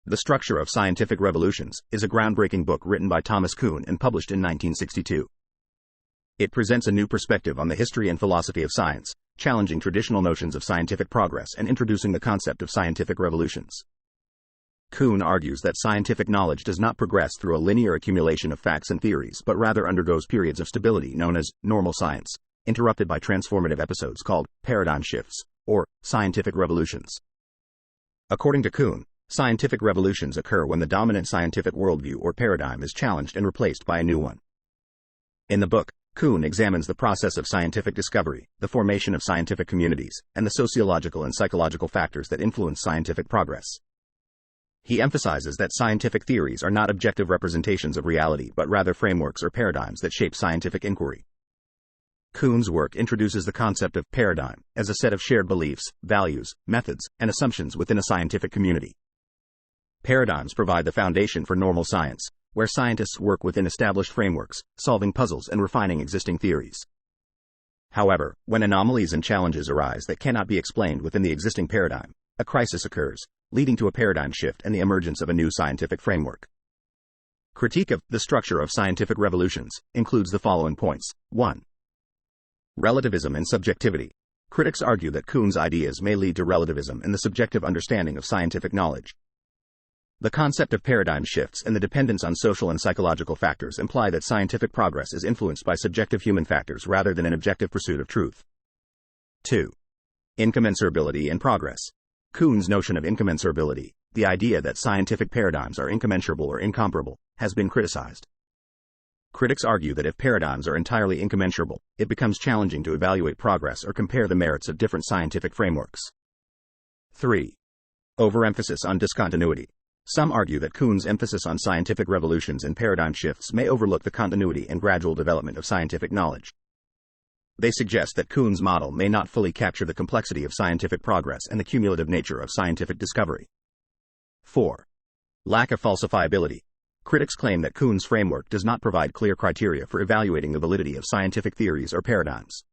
The Structure of Scientific Revolutions is a groundbreaking book written by Thomas Kuhn and published in 1962. It presents a new perspective on the history and philosophy of science, challenging traditional notions of scientific progress and introducing the concept of scientific revolutions. Kuhn argues that scientific knowledge does not progress through a linear accumulation of facts and theories but rather undergoes periods of stability known as normal science, interrupted by transformative episodes called paradigm shifts, or scientific revolutions. According to Kuhn, scientific revolutions occur when the dominant scientific worldview or paradigm is challenged and replaced by a new one. In the book, Kuhn examines the process of scientific discovery, the formation of scientific communities, and the sociological and psychological factors that influence scientific progress. He emphasizes that scientific theories are not objective representations of reality but rather frameworks or paradigms that shape scientific inquiry. Kuhn's work introduces the concept of paradigm as a set of shared beliefs, values, methods, and assumptions within a scientific community. Paradigms provide the foundation for normal science, where scientists work within established frameworks, solving puzzles and refining existing theories. However, when anomalies and challenges arise that cannot be explained within the existing paradigm, a crisis occurs, leading to a paradigm shift and the emergence of a new scientific framework. Critique of the structure of scientific revolutions includes the following points. 1. Relativism and subjectivity. Critics argue that Kuhn's ideas may lead to relativism in the subjective understanding of scientific knowledge. The concept of paradigm shifts and the dependence on social and psychological factors imply that scientific progress is influenced by subjective human factors rather than an objective pursuit of truth. 2. Incommensurability and progress. Kuhn's notion of incommensurability, the idea that scientific paradigms are incommensurable or incomparable, has been criticized. Critics argue that if paradigms are entirely incommensurable, it becomes challenging to evaluate progress or compare the merits of different scientific frameworks. 3. Overemphasis on discontinuity. Some argue that Kuhn's emphasis on scientific revolutions and paradigm shifts may overlook the continuity and gradual development of scientific knowledge. They suggest that Kuhn's model may not fully capture the complexity of scientific progress and the cumulative nature of scientific discovery. 4. Lack of falsifiability. Critics claim that Kuhn's framework does not provide clear criteria for evaluating the validity of scientific theories or paradigms.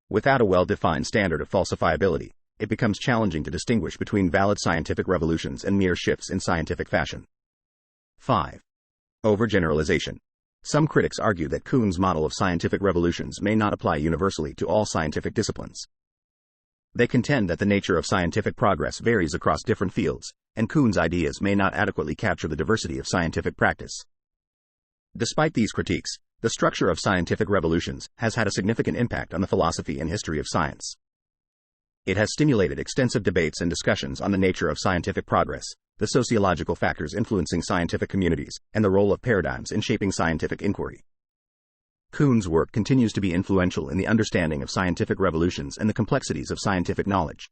Without a well-defined standard of falsifiability, it becomes challenging to distinguish between valid scientific revolutions and mere shifts in scientific fashion. 5. Overgeneralization. Some critics argue that Kuhn's model of scientific revolutions may not apply universally to all scientific disciplines. They contend that the nature of scientific progress varies across different fields, and Kuhn's ideas may not adequately capture the diversity of scientific practice. Despite these critiques, the structure of scientific revolutions has had a significant impact on the philosophy and history of science. It has stimulated extensive debates and discussions on the nature of scientific progress, the sociological factors influencing scientific communities, and the role of paradigms in shaping scientific inquiry. Kuhn's work continues to be influential in the understanding of scientific revolutions and the complexities of scientific knowledge.